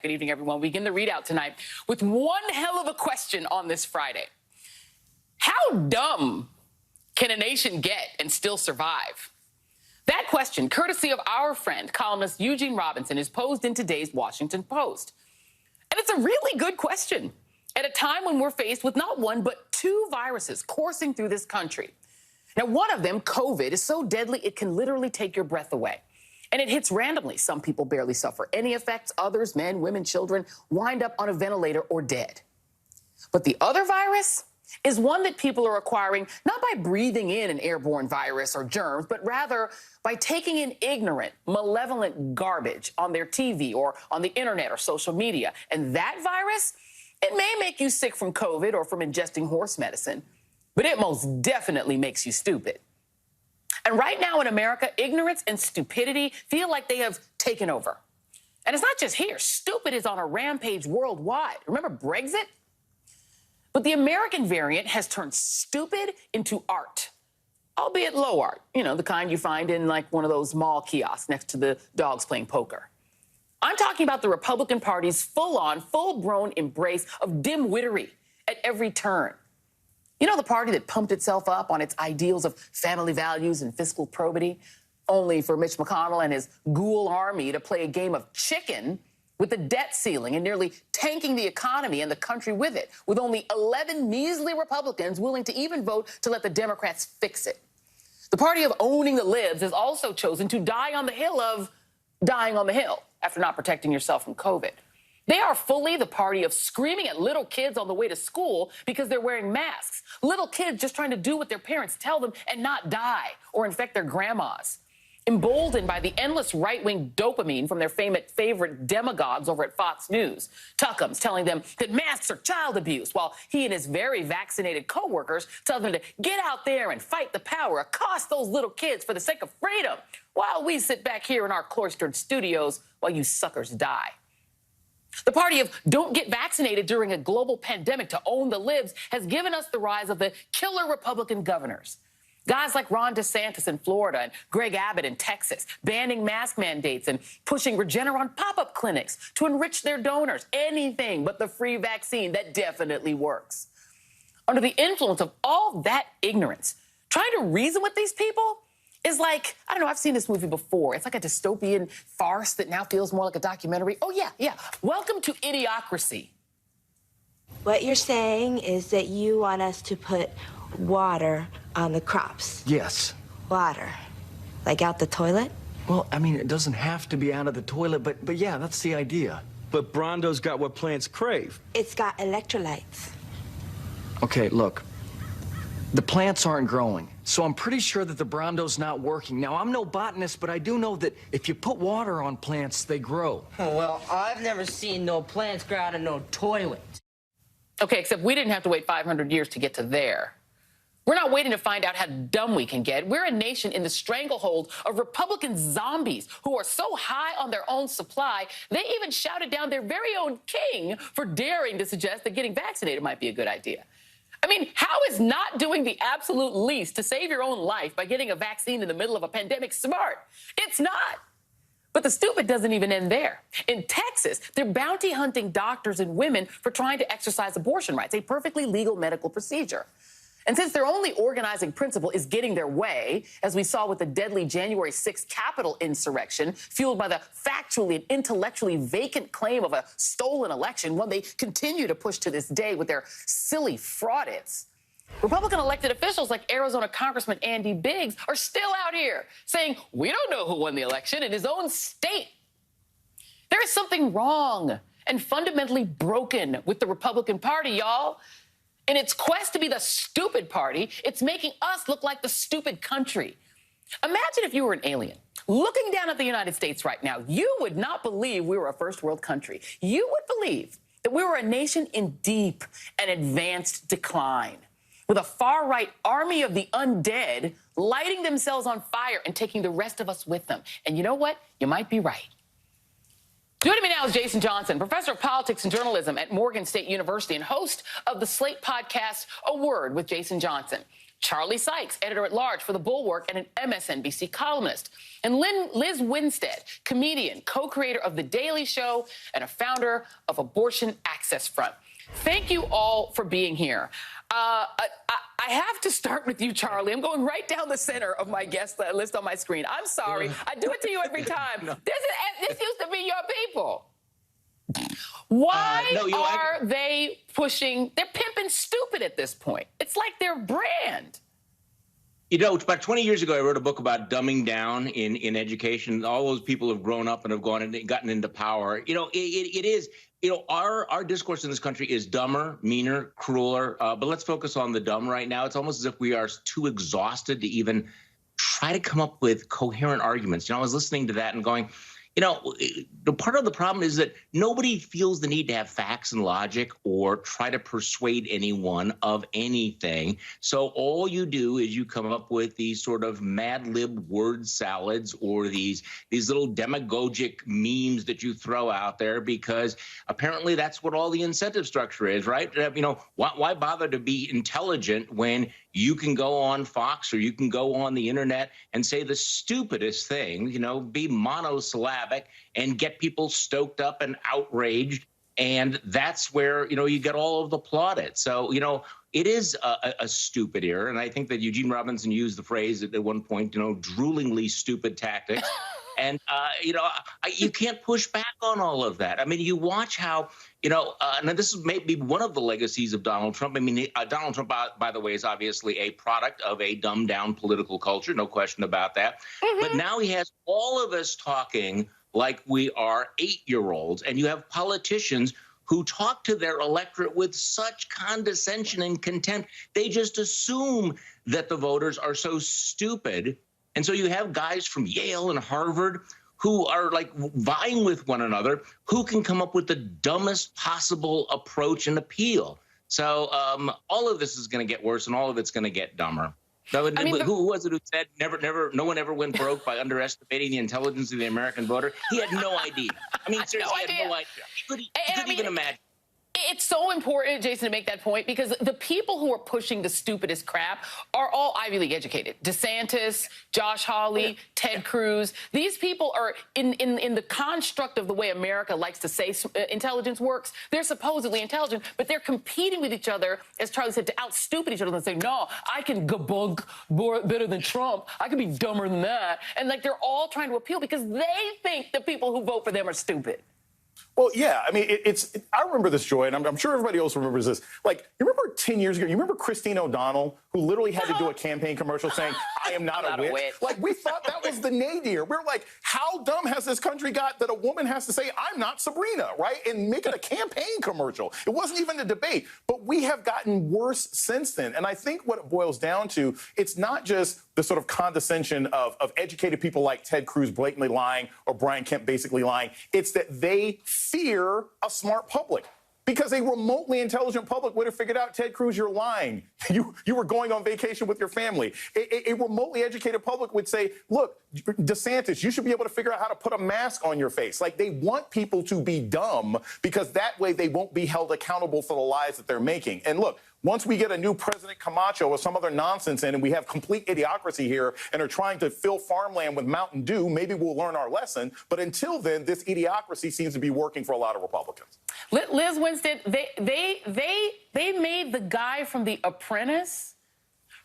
Good evening, everyone. We begin the readout tonight with one hell of a question on this Friday. How dumb can a nation get and still survive? That question, courtesy of our friend, columnist Eugene Robinson, is posed in today's Washington Post. And it's a really good question at a time when we're faced with not one, but two viruses coursing through this country. Now, one of them, COVID, is so deadly it can literally take your breath away. And it hits randomly. Some people barely suffer any effects. Others, men, women, children, wind up on a ventilator or dead. But the other virus is one that people are acquiring not by breathing in an airborne virus or germs, but rather by taking in ignorant, malevolent garbage on their TV or on the internet or social media. And that virus, it may make you sick from COVID or from ingesting horse medicine, but it most definitely makes you stupid. And right now in America, ignorance and stupidity feel like they have taken over. And it's not just here. Stupid is on a rampage worldwide. Remember Brexit? But the American variant has turned stupid into art, albeit low art, you know, the kind you find in like one of those mall kiosks next to the dogs playing poker. I'm talking about the Republican Party's full-on, full-grown embrace of dim-wittery at every turn. You know, the party that pumped itself up on its ideals of family values and fiscal probity, only for Mitch McConnell and his ghoul army to play a game of chicken with the debt ceiling and nearly tanking the economy and the country with it, with only 11 measly Republicans willing to even vote to let the Democrats fix it. The party of owning the libs has also chosen to die on the hill of dying on the hill after not protecting yourself from COVID. They are fully the party of screaming at little kids on the way to school because they're wearing masks. Little kids just trying to do what their parents tell them and not die or infect their grandmas. Emboldened by the endless right-wing dopamine from their favorite demagogues over at Fox News. Tuckham's telling them that masks are child abuse, while he and his very vaccinated co-workers tell them to get out there and fight the power, accost those little kids for the sake of freedom, while we sit back here in our cloistered studios while you suckers die. The party of don't get vaccinated during a global pandemic to own the libs has given us the rise of the killer Republican governors. Guys like Ron DeSantis in Florida and Greg Abbott in Texas, banning mask mandates and pushing Regeneron pop-up clinics to enrich their donors. Anything but the free vaccine that definitely works. Under the influence of all that ignorance, trying to reason with these people is like, I don't know, I've seen this movie before. It's like a dystopian farce that now feels more like a documentary. Oh, yeah. Welcome to Idiocracy. What you're saying is that you want us to put water on the crops. Yes. Water. Like out the toilet? Well, I mean, it doesn't have to be out of the toilet, but yeah, that's the idea. But Brondo's got what plants crave. It's got electrolytes. Okay, look. The plants aren't growing, so I'm pretty sure that the Brondo's not working. Now, I'm no botanist, but I do know that if you put water on plants, they grow. Oh, well, I've never seen no plants grow out of no toilet. Okay, except we didn't have to wait 500 years to get to there. We're not waiting to find out how dumb we can get. We're a nation in the stranglehold of Republican zombies who are so high on their own supply, they even shouted down their very own king for daring to suggest that getting vaccinated might be a good idea. I mean, how is not doing the absolute least to save your own life by getting a vaccine in the middle of a pandemic smart? It's not. But the stupid doesn't even end there. In Texas, they're bounty hunting doctors and women for trying to exercise abortion rights, a perfectly legal medical procedure. And since their only organizing principle is getting their way, as we saw with the deadly January 6th Capitol insurrection, fueled by the factually and intellectually vacant claim of a stolen election, one they continue to push to this day with their silly fraudits, Republican elected officials like Arizona Congressman Andy Biggs are still out here saying, we don't know who won the election in his own state. There is something wrong and fundamentally broken with the Republican Party, y'all. In its quest to be the stupid party, it's making us look like the stupid country. Imagine if you were an alien looking down at the United States right now. You would not believe we were a first world country. You would believe that we were a nation in deep and advanced decline, with a far-right army of the undead lighting themselves on fire and taking the rest of us with them. And you know what? You might be right. Joining me now is Jason Johnson, professor of politics and journalism at Morgan State University and host of the Slate podcast, A Word with Jason Johnson. Charlie Sykes, editor-at-large for The Bulwark and an MSNBC columnist, and Liz Winstead, comedian, co-creator of The Daily Show, and a founder of Abortion Access Front. Thank you all for being here. I have to start with you, Charlie. I'm going right down the center of my guest list on my screen. I'm sorry. I do it to you every time. No. This used to be your people. Why are they pushing? They're pimping stupid at this point. It's like their brand. You know, about 20 years ago, I wrote a book about dumbing down in education. All those people have grown up and have gone and gotten into power. You know, it is, you know, our discourse in this country is dumber, meaner, crueler. But let's focus on the dumb right now. It's almost as if we are too exhausted to even try to come up with coherent arguments. You know, I was listening to that and going, you know, the part of the problem is that nobody feels the need to have facts and logic or try to persuade anyone of anything. So all you do is you come up with these sort of mad lib word salads or these little demagogic memes that you throw out there because apparently that's what all the incentive structure is, right? You know, why bother to be intelligent when you can go on Fox or you can go on the internet and say the stupidest thing, you know, be monosyllabic and get people stoked up and outraged. And that's where, you know, you get all of the plaudits. So, you know, it is a stupid era. And I think that Eugene Robinson used the phrase at one point, you know, droolingly stupid tactics. And, you know, you can't push back on all of that. I mean, you watch how, you know, and this is maybe one of the legacies of Donald Trump. I mean, Donald Trump, by the way, is obviously a product of a dumbed down political culture. No question about that. Mm-hmm. But now he has all of us talking like we are 8-year-olds. And you have politicians who talk to their electorate with such condescension and contempt. They just assume that the voters are so stupid. And so you have guys from Yale and Harvard who are like vying with one another, who can come up with the dumbest possible approach and appeal. So all of this is going to get worse and all of it's going to get dumber. So, I mean, who was it who said no one ever went broke by underestimating the intelligence of the American voter? He had no idea. I mean, seriously, he had no idea. He couldn't even imagine. It's so important, Jason, to make that point because the people who are pushing the stupidest crap are all Ivy League educated. DeSantis, Josh Hawley, Ted Cruz. These people are in the construct of the way America likes to say intelligence works. They're supposedly intelligent, but they're competing with each other, as Charlie said, to out-stupid each other and say, no, I can debunk better than Trump. I can be dumber than that. And like they're all trying to appeal because they think the people who vote for them are stupid. Well, yeah, I mean, I remember this, Joy, and I'm sure everybody else remembers this. Like, you remember 10 years ago, you remember Christine O'Donnell, who literally had to do a campaign commercial saying, I am not a witch? Like, we thought that was the nadir. We're like, how dumb has this country got that a woman has to say, I'm not Sabrina, right? And make it a campaign commercial. It wasn't even a debate. But we have gotten worse since then. And I think what it boils down to, it's not just the sort of condescension of educated people like Ted Cruz blatantly lying or Brian Kemp basically lying. It's that they fear a smart public. Because a remotely intelligent public would have figured out, Ted Cruz, you're lying. You were going on vacation with your family. A remotely educated public would say, look, DeSantis, you should be able to figure out how to put a mask on your face. Like, they want people to be dumb because that way they won't be held accountable for the lies that they're making. And look, once we get a new President Camacho or some other nonsense in and we have complete idiocracy here and are trying to fill farmland with Mountain Dew, maybe we'll learn our lesson. But until then, this idiocracy seems to be working for a lot of Republicans. Liz Winstead, they made the guy from The Apprentice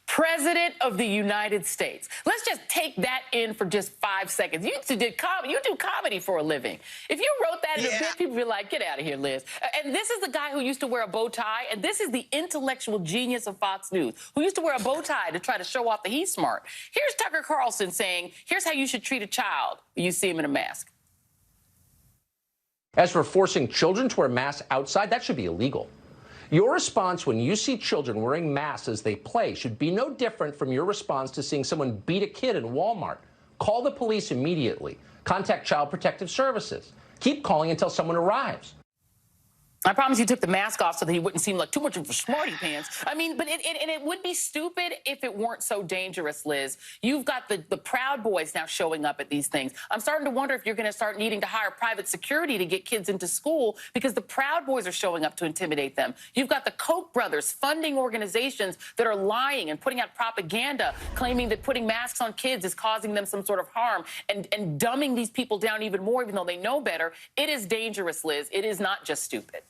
President of the United States. Let's just take that in for just 5 seconds. You do comedy for a living. If you wrote that in a bit, people would be like, get out of here, Liz. And this is the guy who used to wear a bow tie, and this is the intellectual genius of Fox News, who used to wear a bow tie to try to show off that he's smart. Here's Tucker Carlson saying, here's how you should treat a child when you see him in a mask. As for forcing children to wear masks outside, that should be illegal. Your response when you see children wearing masks as they play should be no different from your response to seeing someone beat a kid in Walmart. Call the police immediately. Contact Child Protective Services. Keep calling until someone arrives. I promise you took the mask off so that he wouldn't seem like too much of a smarty pants. I mean, but it would be stupid if it weren't so dangerous, Liz. You've got the Proud Boys now showing up at these things. I'm starting to wonder if you're going to start needing to hire private security to get kids into school because the Proud Boys are showing up to intimidate them. You've got the Koch brothers funding organizations that are lying and putting out propaganda, claiming that putting masks on kids is causing them some sort of harm and dumbing these people down even more, even though they know better. It is dangerous, Liz. It is not just stupid.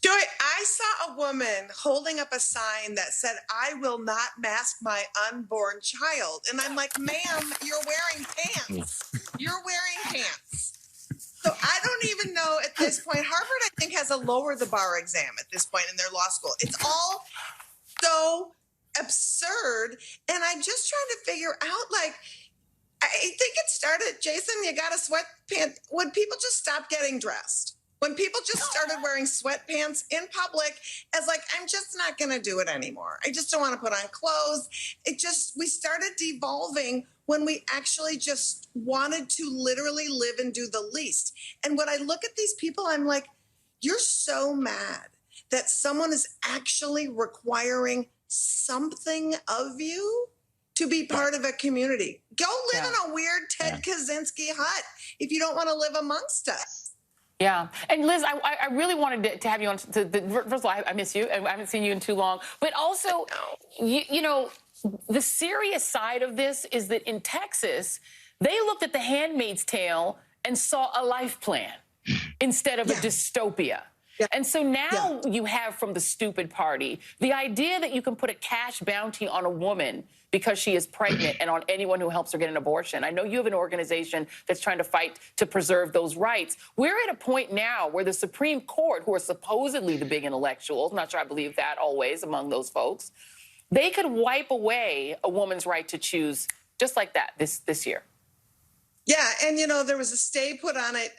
Joy, I saw a woman holding up a sign that said, "I will not mask my unborn child." And I'm like, ma'am, you're wearing pants. You're wearing pants. So I don't even know at this point. Harvard, I think, has a lower the bar exam at this point in their law school. It's all so absurd. And I'm just trying to figure out, like, I think it started, Jason, you got a sweatpants. When people just stopped getting dressed. When people just started wearing sweatpants in public as like, I'm just not going to do it anymore. I just don't want to put on clothes. We started devolving when we actually just wanted to literally live and do the least. And when I look at these people, I'm like, you're so mad that someone is actually requiring something of you to be part of a community. Go live in a weird Ted Kaczynski hut if you don't want to live amongst us. Yeah. And Liz, I really wanted to have you on. First of all, I miss you. I haven't seen you in too long. But also, you know, the serious side of this is that in Texas, they looked at The Handmaid's Tale and saw a life plan instead of a dystopia. Yeah. And so now you have from the stupid party the idea that you can put a cash bounty on a woman because she is pregnant and on anyone who helps her get an abortion. I know you have an organization that's trying to fight to preserve those rights. We're at a point now where the Supreme Court, who are supposedly the big intellectuals, I'm not sure I believe that always among those folks, they could wipe away a woman's right to choose just like that this year. Yeah, and you know, there was a stay put on it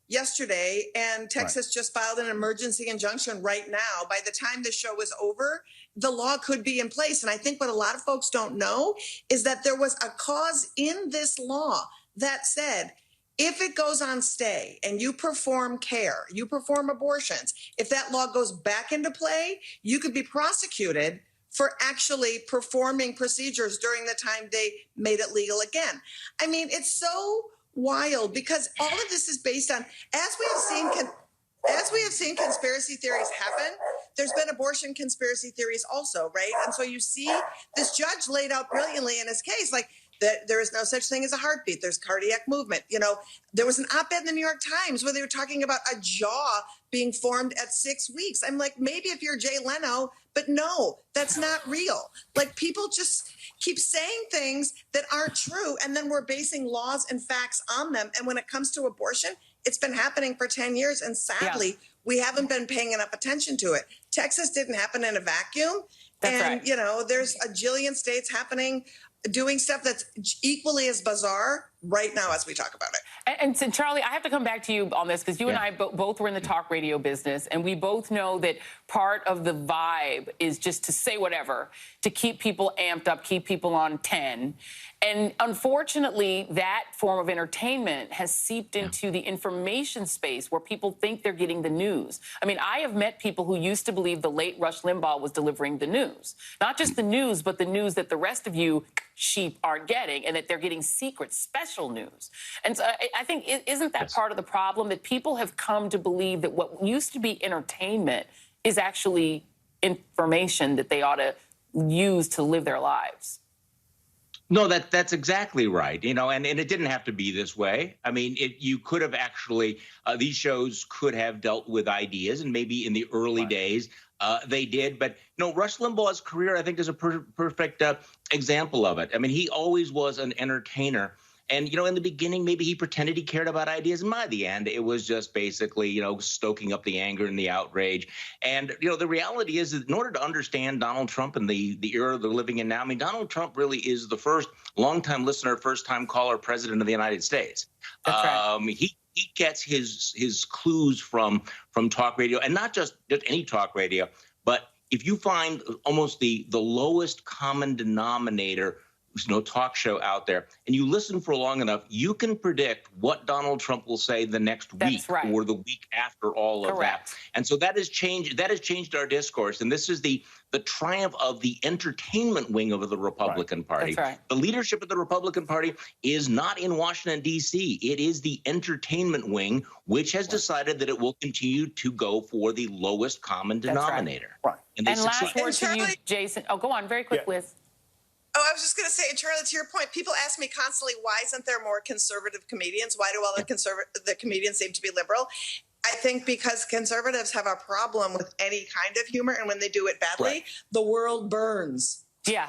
yesterday, and Texas just filed an emergency injunction right now. By the time the show is over, the law could be in place. And I think what a lot of folks don't know is that there was a clause in this law that said, if it goes on stay and you perform care, you perform abortions, if that law goes back into play, you could be prosecuted for actually performing procedures during the time they made it legal again. I mean, it's so wild because all of this is based on, as we have seen conspiracy theories happen, there's been abortion conspiracy theories also, right? And so you see this judge laid out brilliantly in his case, like that there is no such thing as a heartbeat. There's cardiac movement. You know, there was an op-ed in the New York Times where they were talking about a jaw being formed at 6 weeks. I'm like, maybe if you're Jay Leno, but no, that's not real. Like people just keep saying things that aren't true, and then we're basing laws and facts on them. And when it comes to abortion, it's been happening for 10 years, and sadly, we haven't been paying enough attention to it. Texas didn't happen in a vacuum. That's right. You know, there's a jillion states happening, doing stuff that's equally as bizarre right now as we talk about it. And so, Charlie, I have to come back to you on this because you and I both were in the talk radio business, and we both know that part of the vibe is just to say whatever, to keep people amped up, keep people on 10. And unfortunately, that form of entertainment has seeped into the information space where people think they're getting the news. I mean, I have met people who used to believe the late Rush Limbaugh was delivering the news. Not just the news, but the news that the rest of you sheep aren't getting, and that they're getting secret, special news. And so I think, isn't that part of the problem, that people have come to believe that what used to be entertainment is actually information that they ought to use to live their lives? No, that's exactly right. You know, and it didn't have to be this way. I mean, you could have actually, these shows could have dealt with ideas, and maybe in the early days they did. But, you know, Rush Limbaugh's career, I think, is a perfect example of it. I mean, he always was an entertainer. And, you know, in the beginning, maybe he pretended he cared about ideas. And by the end, it was just basically, you know, stoking up the anger and the outrage. And, you know, the reality is that in order to understand Donald Trump and the era they're living in now, I mean, Donald Trump really is the first longtime listener, first-time caller president of the United States. That's right. He gets his clues from talk radio, and not just any talk radio, but if you find almost the lowest common denominator talk show out there, and you listen for long enough, you can predict what Donald Trump will say the next week or the week after all of that. And so that has changed our discourse. And this is the triumph of the entertainment wing of the Republican Party. The leadership of the Republican Party is not in Washington, D.C. It is the entertainment wing, which has decided that it will continue to go for the lowest common denominator. And last word to you, Jason. Oh, go on very quick, Liz. Oh, I was just going to say, and Charlie, to your point, people ask me constantly, why isn't there more conservative comedians? Why do all the comedians seem to be liberal? I think because conservatives have a problem with any kind of humor, and when they do it badly, the world burns. Yeah.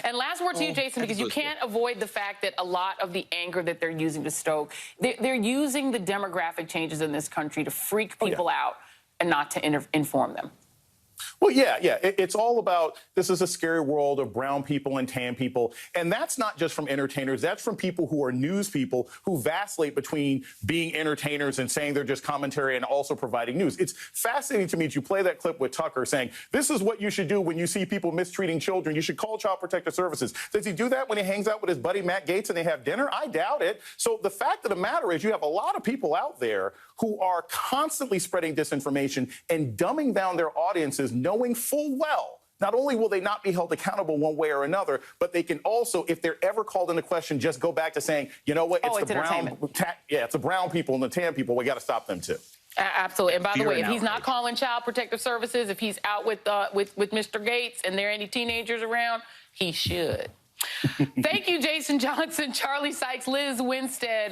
And last word to you, Jason, because you can't avoid the fact that a lot of the anger that they're using to stoke, they're using the demographic changes in this country to freak people out and not to inform them. Well, yeah. It's all about, this is a scary world of brown people and tan people. And that's not just from entertainers. That's from people who are news people who vacillate between being entertainers and saying they're just commentary and also providing news. It's fascinating to me that you play that clip with Tucker saying, this is what you should do when you see people mistreating children. You should call Child Protective Services. Does he do that when he hangs out with his buddy Matt Gaetz and they have dinner? I doubt it. So the fact of the matter is you have a lot of people out there who are constantly spreading disinformation and dumbing down their audiences, knowing full well not only will they not be held accountable one way or another, but they can also, if they're ever called into question, just go back to saying, you know what, it's the brown people and the tan people. We got to stop them too. Absolutely. And by the way, if he's not calling Child Protective Services, if he's out with Mr. Gaetz and there are any teenagers around, he should. Thank you, Jason Johnson, Charlie Sykes, Liz Winstead.